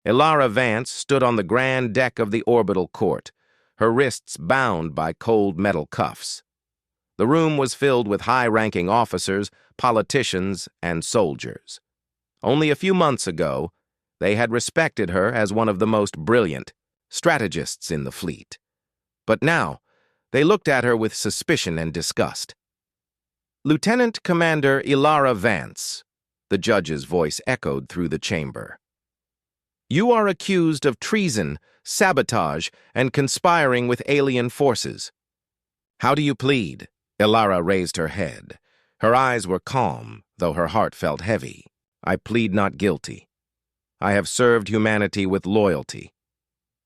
Ilara Vance stood on the grand deck of the orbital court, her wrists bound by cold metal cuffs. The room was filled with high-ranking officers, politicians, and soldiers. Only a few months ago, they had respected her as one of the most brilliant strategists in the fleet. But now, they looked at her with suspicion and disgust. "Lieutenant Commander Ilara Vance," the judge's voice echoed through the chamber. "You are accused of treason, sabotage, and conspiring with alien forces. How do you plead?" Ilara raised her head. Her eyes were calm, though her heart felt heavy. "I plead not guilty. I have served humanity with loyalty.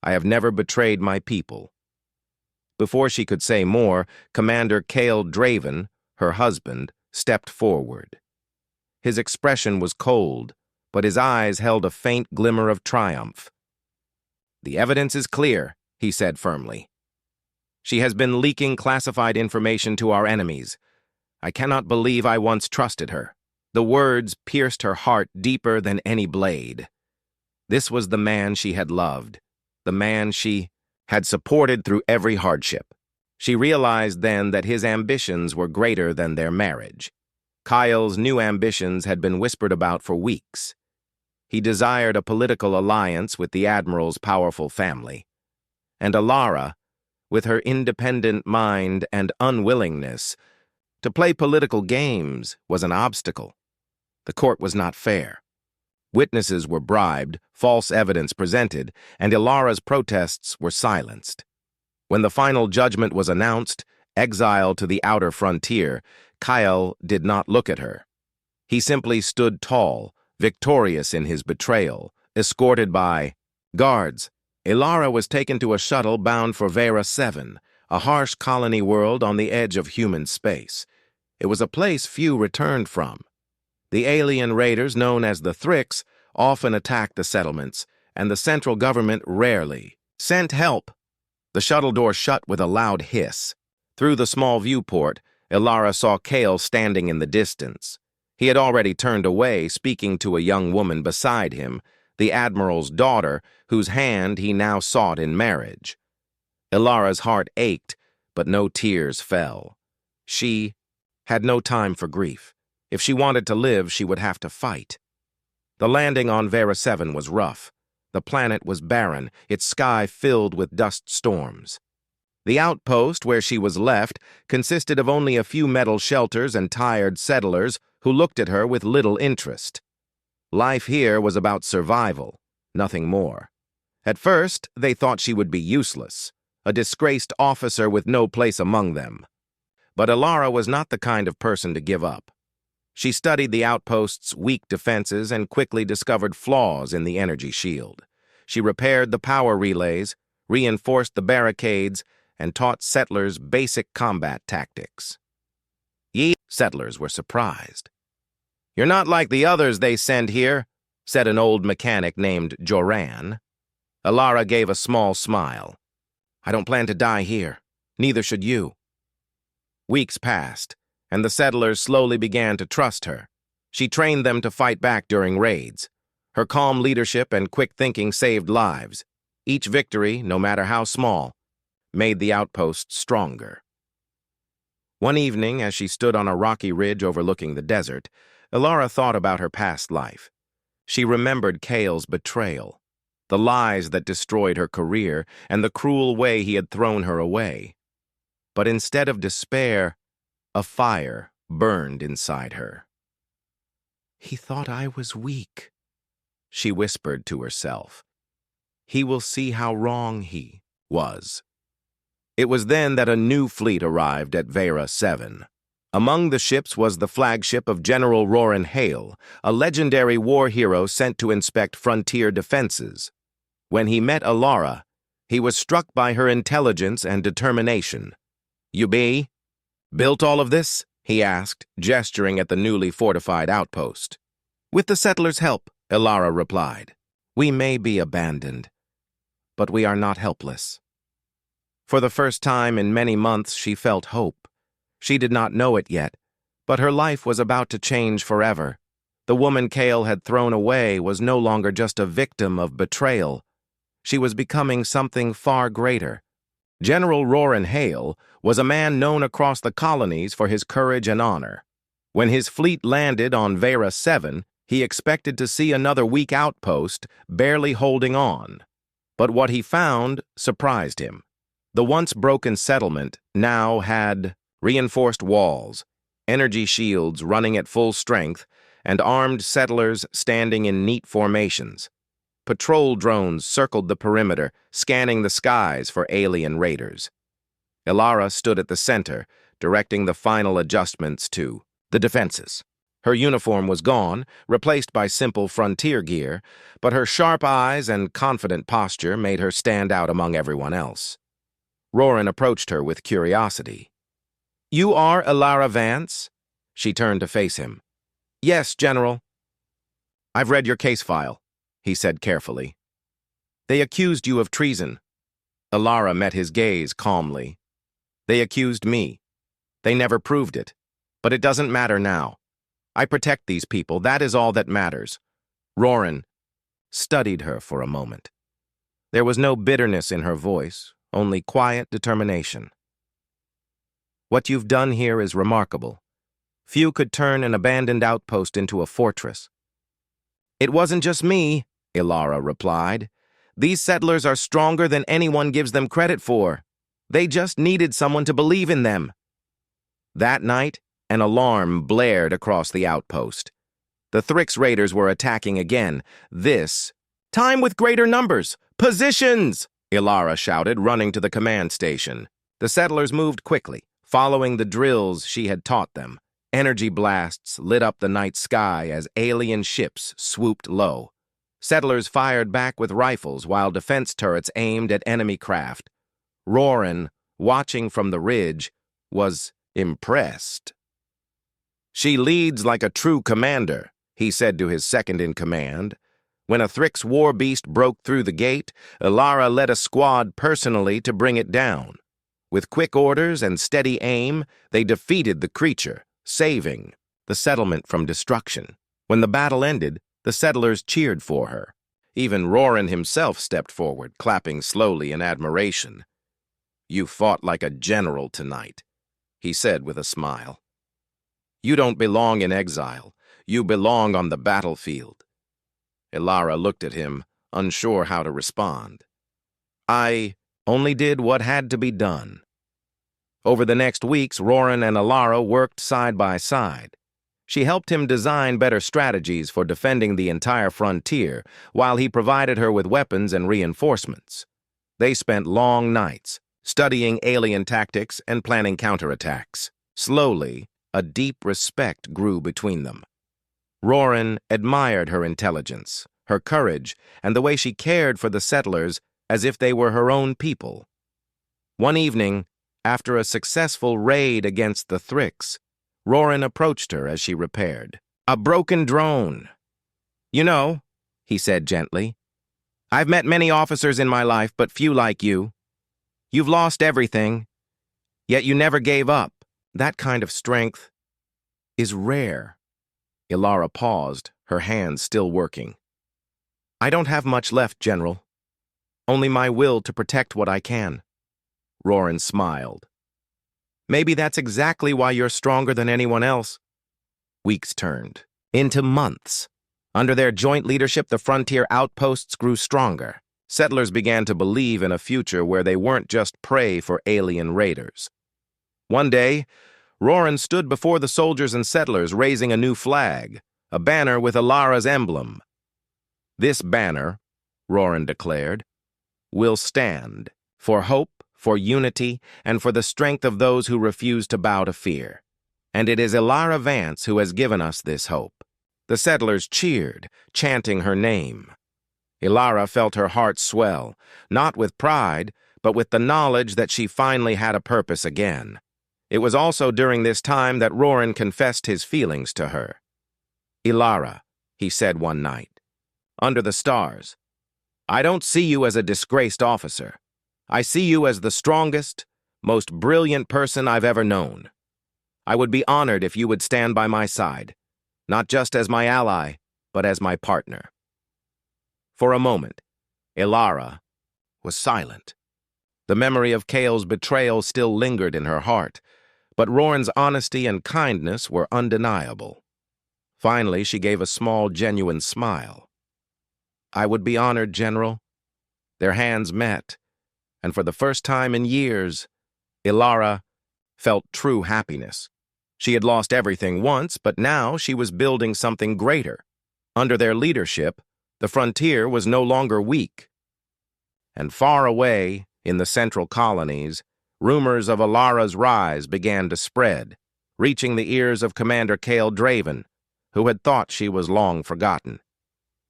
I have never betrayed my people." Before she could say more, Commander Cale Draven, her husband, stepped forward. His expression was cold, but his eyes held a faint glimmer of triumph. "The evidence is clear," he said firmly. "She has been leaking classified information to our enemies. I cannot believe I once trusted her." The words pierced her heart deeper than any blade. This was the man she had loved, the man she had supported through every hardship. She realized then that his ambitions were greater than their marriage. Kyle's new ambitions had been whispered about for weeks. He desired a political alliance with the Admiral's powerful family. And Ilara, with her independent mind and unwillingness to play political games, was an obstacle. The court was not fair. Witnesses were bribed, false evidence presented, and Ilara's protests were silenced. When the final judgment was announced, exile to the outer frontier, Kyle did not look at her. He simply stood tall, victorious in his betrayal, escorted by guards. Ilara was taken to a shuttle bound for Vera 7, a harsh colony world on the edge of human space. It was a place few returned from. The alien raiders, known as the Thrix, often attacked the settlements, and the central government rarely sent help. The shuttle door shut with a loud hiss. Through the small viewport, Ilara saw Cale standing in the distance. He had already turned away, speaking to a young woman beside him, the Admiral's daughter, whose hand he now sought in marriage. Ilara's heart ached, but no tears fell. She had no time for grief. If she wanted to live, she would have to fight. The landing on Vera 7 was rough. The planet was barren, its sky filled with dust storms. The outpost where she was left consisted of only a few metal shelters and tired settlers who looked at her with little interest. Life here was about survival, nothing more. At first, they thought she would be useless, a disgraced officer with no place among them. But Ilara was not the kind of person to give up. She studied the outpost's weak defenses and quickly discovered flaws in the energy shield. She repaired the power relays, reinforced the barricades, and taught settlers basic combat tactics. Settlers were surprised. "You're not like the others they send here," said an old mechanic named Joran. Ilara gave a small smile. "I don't plan to die here. Neither should you." Weeks passed, and the settlers slowly began to trust her. She trained them to fight back during raids. Her calm leadership and quick thinking saved lives. Each victory, no matter how small, made the outpost stronger. One evening, as she stood on a rocky ridge overlooking the desert, Ilara thought about her past life. She remembered Cale's betrayal, the lies that destroyed her career, and the cruel way he had thrown her away. But instead of despair, a fire burned inside her. "He thought I was weak," she whispered to herself. "He will see how wrong he was." It was then that a new fleet arrived at Vera 7. Among the ships was the flagship of General Roran Hale, a legendary war hero sent to inspect frontier defenses. When he met Ilara, he was struck by her intelligence and determination. "You built all of this?" he asked, gesturing at the newly fortified outpost. "With the settlers' help," Ilara replied. "We may be abandoned, but we are not helpless." For the first time in many months, she felt hope. She did not know it yet, but her life was about to change forever. The woman Cale had thrown away was no longer just a victim of betrayal. She was becoming something far greater. General Roran Hale was a man known across the colonies for his courage and honor. When his fleet landed on Vera 7, he expected to see another weak outpost, barely holding on. But what he found surprised him. The once broken settlement now had reinforced walls, energy shields running at full strength, and armed settlers standing in neat formations. Patrol drones circled the perimeter, scanning the skies for alien raiders. Ilara stood at the center, directing the final adjustments to the defenses. Her uniform was gone, replaced by simple frontier gear, but her sharp eyes and confident posture made her stand out among everyone else. Roran approached her with curiosity. "You are Ilara Vance?" She turned to face him. "Yes, General." "I've read your case file," he said carefully. "They accused you of treason." Ilara met his gaze calmly. "They accused me. They never proved it. But it doesn't matter now. I protect these people. That is all that matters." Roran studied her for a moment. There was no bitterness in her voice, only quiet determination. "What you've done here is remarkable. Few could turn an abandoned outpost into a fortress." "It wasn't just me," Ilara replied. "These settlers are stronger than anyone gives them credit for. They just needed someone to believe in them." That night, an alarm blared across the outpost. The Thrix raiders were attacking again. This time with greater numbers. "Positions!" Ilara shouted, running to the command station. The settlers moved quickly, following the drills she had taught them. Energy blasts lit up the night sky as alien ships swooped low. Settlers fired back with rifles while defense turrets aimed at enemy craft. Roran, watching from the ridge, was impressed. "She leads like a true commander," he said to his second-in-command. When a Thrix war beast broke through the gate, Ilara led a squad personally to bring it down. With quick orders and steady aim, they defeated the creature, saving the settlement from destruction. When the battle ended, the settlers cheered for her. Even Roran himself stepped forward, clapping slowly in admiration. "You fought like a general tonight," he said with a smile. "You don't belong in exile. You belong on the battlefield." Ilara looked at him, unsure how to respond. "I only did what had to be done." Over the next weeks, Roran and Ilara worked side by side. She helped him design better strategies for defending the entire frontier, while he provided her with weapons and reinforcements. They spent long nights, studying alien tactics and planning counterattacks. Slowly, a deep respect grew between them. Roran admired her intelligence, her courage, and the way she cared for the settlers as if they were her own people. One evening, after a successful raid against the Thrix, Roran approached her as she repaired. "A broken drone." "You know," he said gently, "I've met many officers in my life, but few like you. You've lost everything, yet you never gave up. That kind of strength is rare." Ilara paused, her hands still working. "I don't have much left, General. Only my will to protect what I can." Roran smiled. "Maybe that's exactly why you're stronger than anyone else." Weeks turned into months. Under their joint leadership, the frontier outposts grew stronger. Settlers began to believe in a future where they weren't just prey for alien raiders. One day, Roran stood before the soldiers and settlers raising a new flag, a banner with Ilara's emblem. "This banner," Roran declared, "will stand for hope, for unity, and for the strength of those who refuse to bow to fear. And it is Ilara Vance who has given us this hope." The settlers cheered, chanting her name. Ilara felt her heart swell, not with pride, but with the knowledge that she finally had a purpose again. It was also during this time that Roran confessed his feelings to her. "Ilara," he said one night, "under the stars, I don't see you as a disgraced officer. I see you as the strongest, most brilliant person I've ever known. I would be honored if you would stand by my side. not just as my ally, but as my partner. For a moment, Ilara was silent. The memory of Kale's betrayal still lingered in her heart, but Roran's honesty and kindness were undeniable. Finally, she gave a small, genuine smile. "I would be honored, General." Their hands met, and for the first time in years, Ilara felt true happiness. She had lost everything once, but now she was building something greater. Under their leadership, the frontier was no longer weak. And far away, in the central colonies, rumors of Ilara's rise began to spread, reaching the ears of Commander Kale Draven, who had thought she was long forgotten.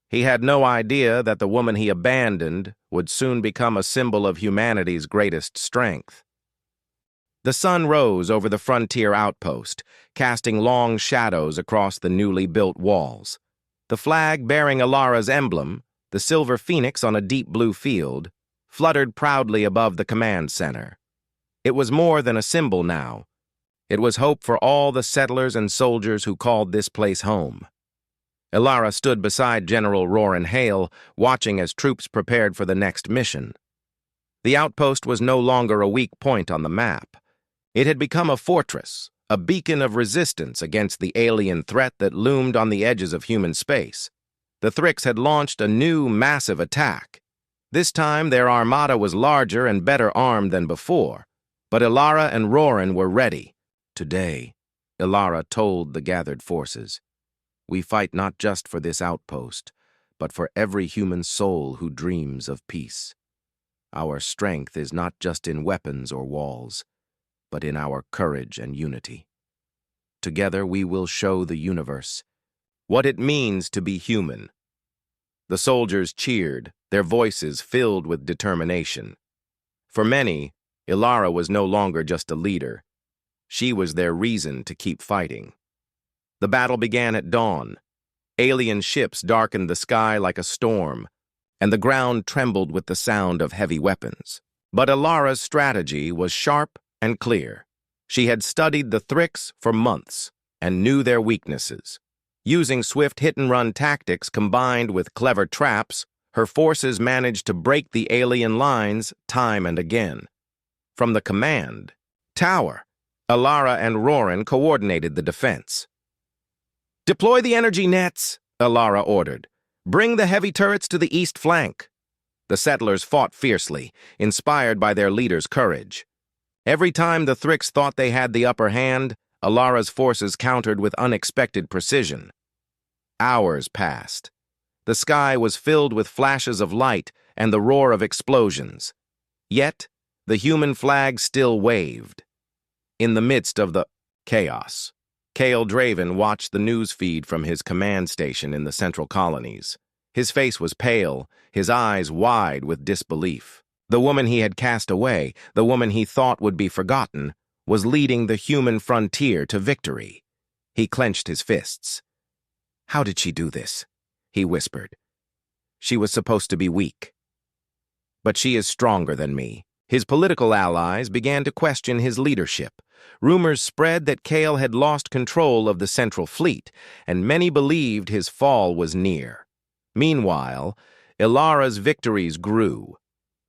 He had no idea that the woman he abandoned would soon become a symbol of humanity's greatest strength. The sun rose over the frontier outpost, casting long shadows across the newly built walls. The flag bearing Ilara's emblem, the silver phoenix on a deep blue field, fluttered proudly above the command center. It was more than a symbol now. It was hope for all the settlers and soldiers who called this place home. Ilara stood beside General Roran Hale, watching as troops prepared for the next mission. The outpost was no longer a weak point on the map. It had become a fortress, a beacon of resistance against the alien threat that loomed on the edges of human space. The Thrix had launched a new, massive attack. This time, their armada was larger and better armed than before, but Ilara and Roran were ready. Today, Ilara told the gathered forces, "We fight not just for this outpost, but for every human soul who dreams of peace. Our strength is not just in weapons or walls, but in our courage and unity. Together we will show the universe what it means to be human." The soldiers cheered, their voices filled with determination. For many, Ilara was no longer just a leader. She was their reason to keep fighting. The battle began at dawn. Alien ships darkened the sky like a storm, and the ground trembled with the sound of heavy weapons. But Ilara's strategy was sharp and clear. She had studied the Thrix for months and knew their weaknesses. Using swift hit-and-run tactics combined with clever traps, her forces managed to break the alien lines time and again. From the command tower, Ilara and Roran coordinated the defense. "Deploy the energy nets," Ilara ordered. "Bring the heavy turrets to the east flank." The settlers fought fiercely, inspired by their leader's courage. Every time the Thrix thought they had the upper hand, Ilara's forces countered with unexpected precision. Hours passed. The sky was filled with flashes of light and the roar of explosions. Yet, the human flag still waved. In the midst of the chaos, Kale Draven watched the news feed from his command station in the central colonies. His face was pale, his eyes wide with disbelief. The woman he had cast away, the woman he thought would be forgotten, was leading the human frontier to victory. He clenched his fists. "How did she do this?" he whispered. "She was supposed to be weak. But she is stronger than me." His political allies began to question his leadership. Rumors spread that Kale had lost control of the Central Fleet, and many believed his fall was near. Meanwhile, Ilara's victories grew.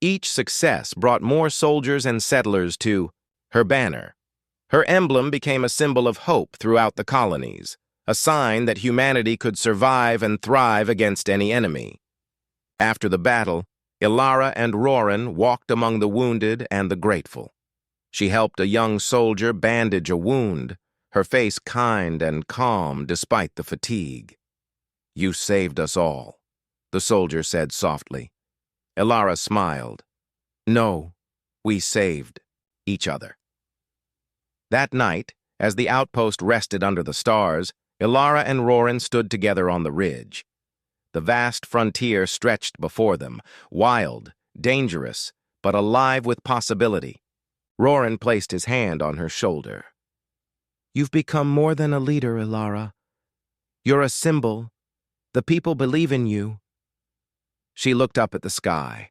Each success brought more soldiers and settlers to her banner. Her emblem became a symbol of hope throughout the colonies, a sign that humanity could survive and thrive against any enemy. After the battle, Ilara and Roran walked among the wounded and the grateful. She helped a young soldier bandage a wound, her face kind and calm despite the fatigue. "You saved us all," the soldier said softly. Ilara smiled. "No, we saved each other." That night, as the outpost rested under the stars, Ilara and Roran stood together on the ridge. The vast frontier stretched before them, wild, dangerous, but alive with possibility. Roran placed his hand on her shoulder. "You've become more than a leader, Ilara. You're a symbol. The people believe in you." She looked up at the sky.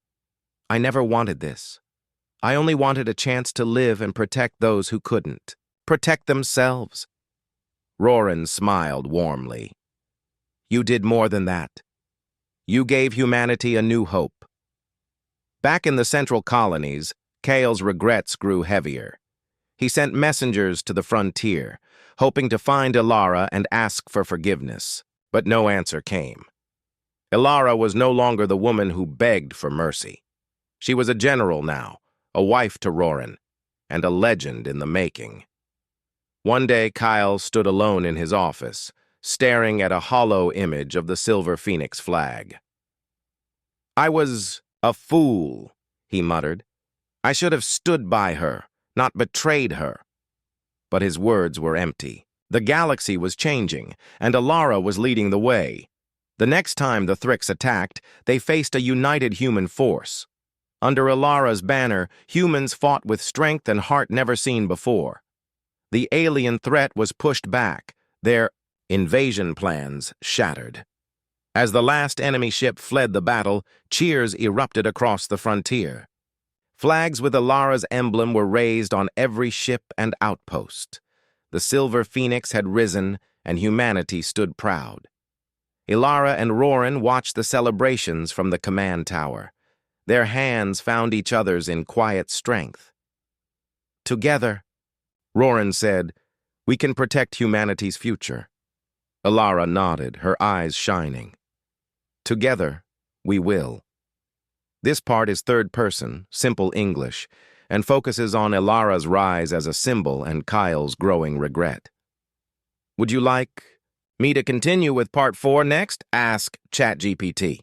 "I never wanted this. I only wanted a chance to live and protect those who couldn't, protect themselves." Roran smiled warmly. You did more than that. You gave humanity a new hope. Back in the central colonies, Kale's regrets grew heavier. He sent messengers to the frontier, hoping to find Ilara and ask for forgiveness, but no answer came. Ilara was no longer the woman who begged for mercy. She was a general now, a wife to Roran, and a legend in the making. One day, Kyle stood alone in his office, staring at a hollow image of the Silver Phoenix flag. I was a fool, he muttered. I should have stood by her, not betrayed her. But his words were empty. The galaxy was changing, and Ilara was leading the way. The next time the Thrix attacked, they faced a united human force. Under Ilara's banner, humans fought with strength and heart never seen before. The alien threat was pushed back, their invasion plans shattered. As the last enemy ship fled the battle, cheers erupted across the frontier. Flags with Ilara's emblem were raised on every ship and outpost. The Silver Phoenix had risen, and humanity stood proud. Ilara and Roran watched the celebrations from the command tower. Their hands found each other's in quiet strength. Together, Roran said, we can protect humanity's future. Ilara nodded, her eyes shining. Together, we will. This part is third person, simple English, and focuses on Ilara's rise as a symbol and Kyle's growing regret. Would you like me to continue with part 4 next? Ask ChatGPT.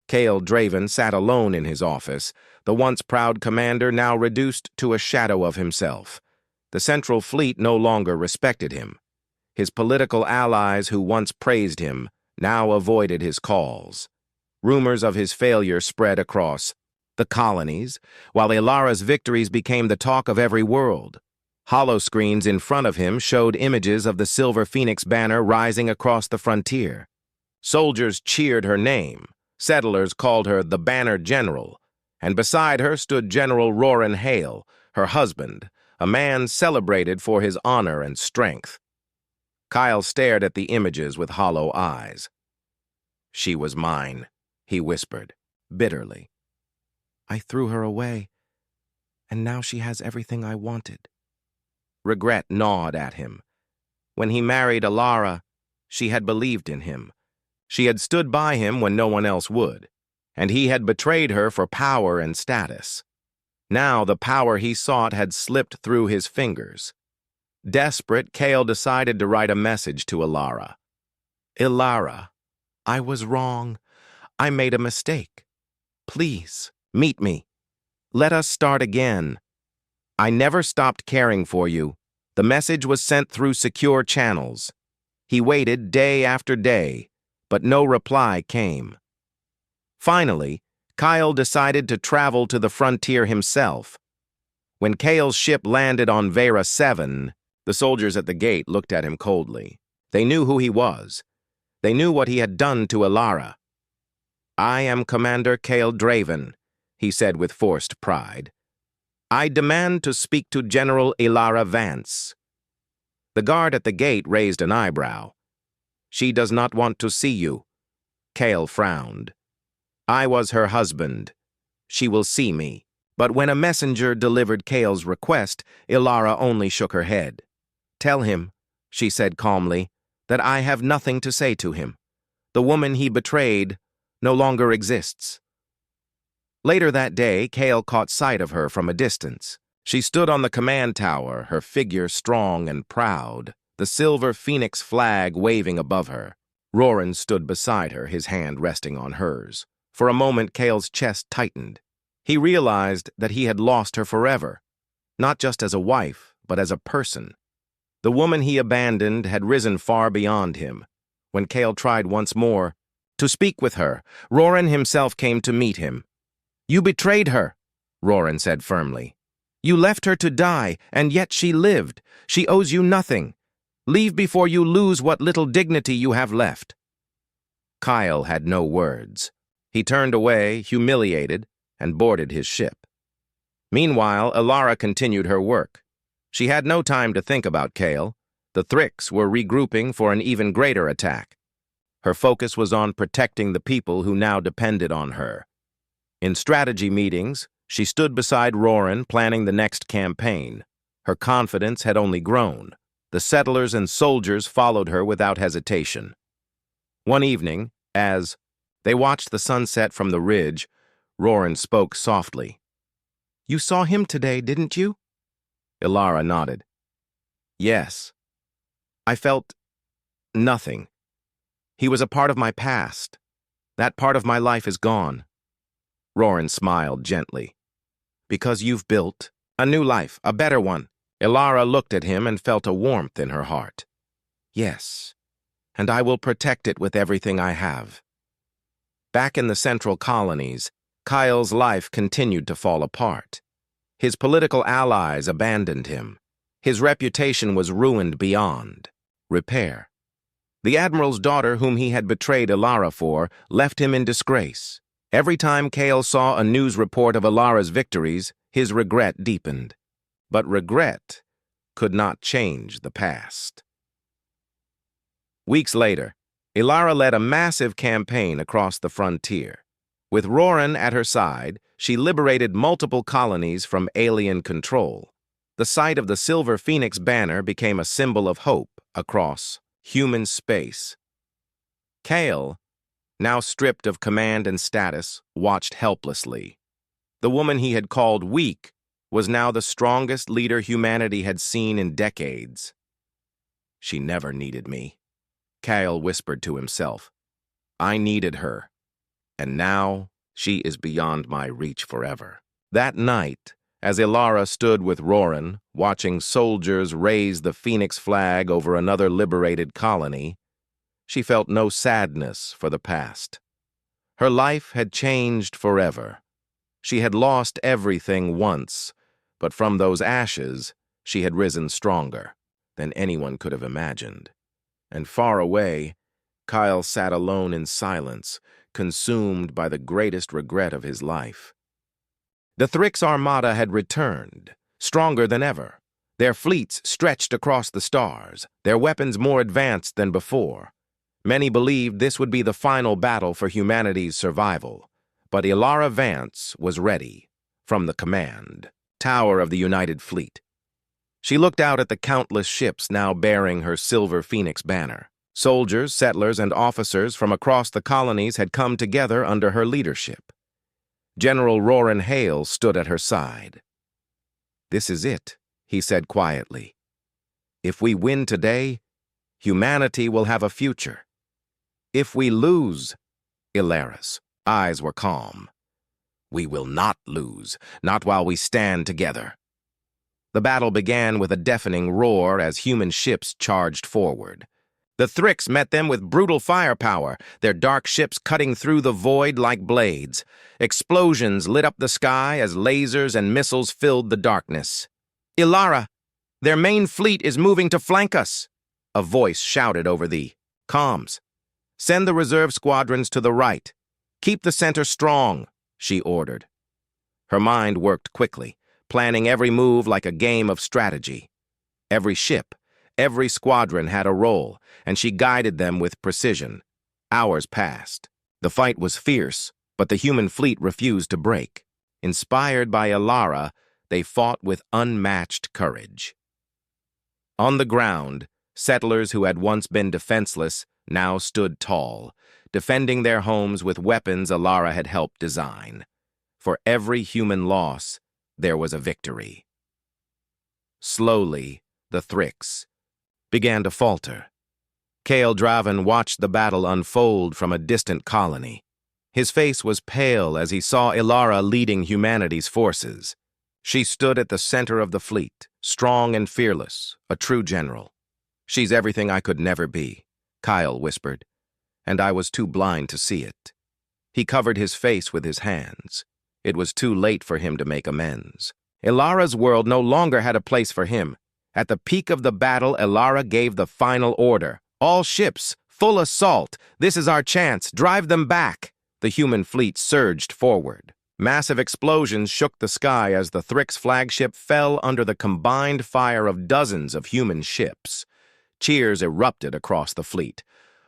Kale Draven sat alone in his office, the once proud commander now reduced to a shadow of himself. The Central Fleet no longer respected him. His political allies who once praised him now avoided his calls. Rumors of his failure spread across the colonies, while Ilara's victories became the talk of every world. Holoscreens in front of him showed images of the Silver Phoenix banner rising across the frontier. Soldiers cheered her name. Settlers called her the Banner General, and beside her stood General Roran Hale, her husband, a man celebrated for his honor and strength. Kyle stared at the images with hollow eyes. She was mine, he whispered, bitterly. I threw her away, and now she has everything I wanted. Regret gnawed at him. When he married Ilara, she had believed in him. She had stood by him when no one else would, and he had betrayed her for power and status. Now the power he sought had slipped through his fingers. Desperate, Kale decided to write a message to Ilara. Ilara, I was wrong. I made a mistake. Please, meet me. Let us start again. I never stopped caring for you. The message was sent through secure channels. He waited day after day, but no reply came. Finally, Kyle decided to travel to the frontier himself. When Kale's ship landed on Vera 7, the soldiers at the gate looked at him coldly. They knew who he was. They knew what he had done to Ilara. I am Commander Kale Draven, he said with forced pride. I demand to speak to General Ilara Vance. The guard at the gate raised an eyebrow. She does not want to see you. Kale frowned. I was her husband. She will see me. But when a messenger delivered Kale's request, Ilara only shook her head. Tell him, she said calmly, that I have nothing to say to him. The woman he betrayed no longer exists. Later that day, Kale caught sight of her from a distance. She stood on the command tower, her figure strong and proud, the Silver Phoenix flag waving above her. Roran stood beside her, his hand resting on hers. For a moment, Kale's chest tightened. He realized that he had lost her forever, not just as a wife, but as a person. The woman he abandoned had risen far beyond him. When Kale tried once more to speak with her, Roran himself came to meet him. You betrayed her, Roran said firmly. You left her to die, and yet she lived. She owes you nothing. Leave before you lose what little dignity you have left. Kyle had no words. He turned away, humiliated, and boarded his ship. Meanwhile, Ilara continued her work. She had no time to think about Kale. The Thrix were regrouping for an even greater attack. Her focus was on protecting the people who now depended on her. In strategy meetings, she stood beside Roran planning the next campaign. Her confidence had only grown. The settlers and soldiers followed her without hesitation. One evening, as they watched the sunset from the ridge, Roran spoke softly. "You saw him today, didn't you?" Ilara nodded. "Yes. I felt nothing. He was a part of my past. That part of my life is gone." Roran smiled gently. "Because you've built a new life, a better one." Ilara looked at him and felt a warmth in her heart. "Yes, and I will protect it with everything I have." Back in the central colonies, Kyle's life continued to fall apart. His political allies abandoned him. His reputation was ruined beyond repair. The admiral's daughter, whom he had betrayed Ilara for, left him in disgrace. Every time Kale saw a news report of Ilara's victories, his regret deepened. But regret could not change the past. Weeks later, Ilara led a massive campaign across the frontier. With Roran at her side, she liberated multiple colonies from alien control. The sight of the Silver Phoenix banner became a symbol of hope across human space. Kale, now stripped of command and status, watched helplessly. The woman he had called weak was now the strongest leader humanity had seen in decades. "She never needed me," Kale whispered to himself. "I needed her, and now she is beyond my reach forever." That night, as Ilara stood with Roran, watching soldiers raise the Phoenix flag over another liberated colony, she felt no sadness for the past. Her life had changed forever. She had lost everything once, but from those ashes, she had risen stronger than anyone could have imagined. And far away, Kyle sat alone in silence, consumed by the greatest regret of his life. The Thrix Armada had returned, stronger than ever. Their fleets stretched across the stars, their weapons more advanced than before. Many believed this would be the final battle for humanity's survival, but Ilara Vance was ready, from the command tower of the United Fleet. She looked out at the countless ships now bearing her Silver Phoenix banner. Soldiers, settlers, and officers from across the colonies had come together under her leadership. General Roran Hale stood at her side. "This is it," he said quietly. "If we win today, humanity will have a future. If we lose," Ilara's eyes were calm, "we will not lose, not while we stand together." The battle began with a deafening roar as human ships charged forward. The Thrix met them with brutal firepower, their dark ships cutting through the void like blades. Explosions lit up the sky as lasers and missiles filled the darkness. "Ilara, their main fleet is moving to flank us," a voice shouted over the comms. "Send the reserve squadrons to the right. Keep the center strong," she ordered. Her mind worked quickly, planning every move like a game of strategy. Every ship, every squadron had a role, and she guided them with precision. Hours passed. The fight was fierce, but the human fleet refused to break. Inspired by Ilara, they fought with unmatched courage. On the ground, settlers who had once been defenseless now stood tall, defending their homes with weapons Ilara had helped design. For every human loss, there was a victory. Slowly, the Thrix began to falter. Kale Draven watched the battle unfold from a distant colony. His face was pale as he saw Ilara leading humanity's forces. She stood at the center of the fleet, strong and fearless, a true general. "She's everything I could never be," Kyle whispered, and I was too blind to see it. He covered his face with his hands. It was too late for him to make amends. Ilara's world no longer had a place for him. At the peak of the battle, Ilara gave the final order. "All ships, full assault. This is our chance. Drive them back." The human fleet surged forward. Massive explosions shook the sky as the Thrix flagship fell under the combined fire of dozens of human ships. Cheers erupted across the fleet.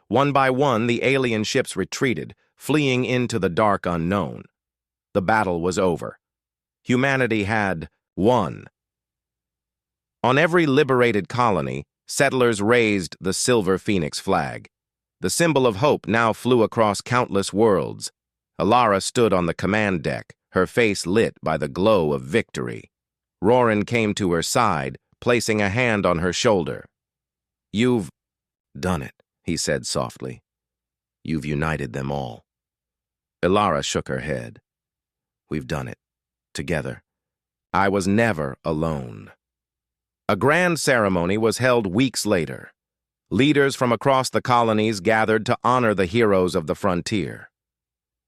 One by one, the alien ships retreated, fleeing into the dark unknown. The battle was over. Humanity had won. On every liberated colony, settlers raised the silver phoenix flag. The symbol of hope now flew across countless worlds. Alara stood on the command deck, her face lit by the glow of victory. Roran came to her side, placing a hand on her shoulder. "You've done it," he said softly. "You've united them all." Alara shook her head. "We've done it. Together. I was never alone." A grand ceremony was held weeks later. Leaders from across the colonies gathered to honor the heroes of the frontier.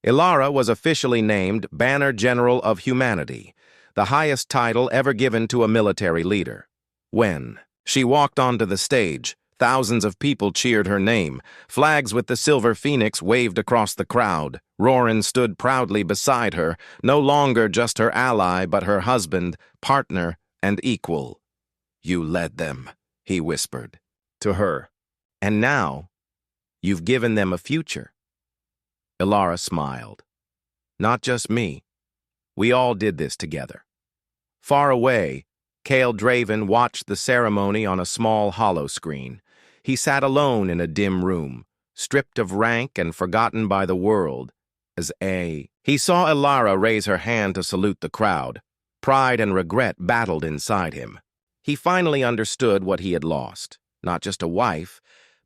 Alara was officially named Banner General of Humanity, the highest title ever given to a military leader. When she walked onto the stage, thousands of people cheered her name. Flags with the silver phoenix waved across the crowd. Roran stood proudly beside her, no longer just her ally, but her husband, partner, and equal. "You led them," he whispered to her. "And now, you've given them a future." Alara smiled. "Not just me. We all did this together." Far away, Cale Draven watched the ceremony on a small hollow screen. He sat alone in a dim room, stripped of rank and forgotten by the world. He saw Alara raise her hand to salute the crowd. Pride and regret battled inside him. He finally understood what he had lost. Not just a wife,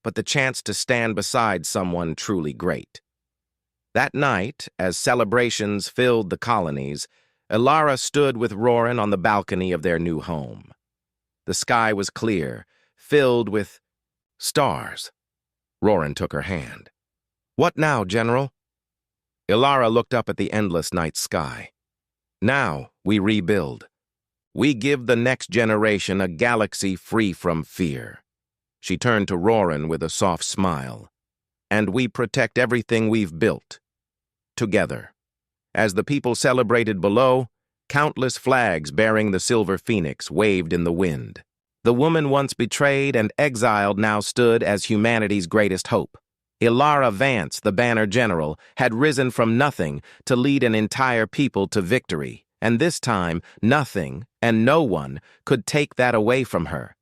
but the chance to stand beside someone truly great. That night, as celebrations filled the colonies, Alara stood with Roran on the balcony of their new home. The sky was clear, filled with stars. Roran took her hand. "What now, General?" Alara looked up at the endless night sky. "Now we rebuild. We give the next generation a galaxy free from fear." She turned to Roran with a soft smile. "And we protect everything we've built. Together." As the people celebrated below, countless flags bearing the silver phoenix waved in the wind. The woman once betrayed and exiled now stood as humanity's greatest hope. Alara Vance, the Banner General, had risen from nothing to lead an entire people to victory, and this time nothing and no one could take that away from her.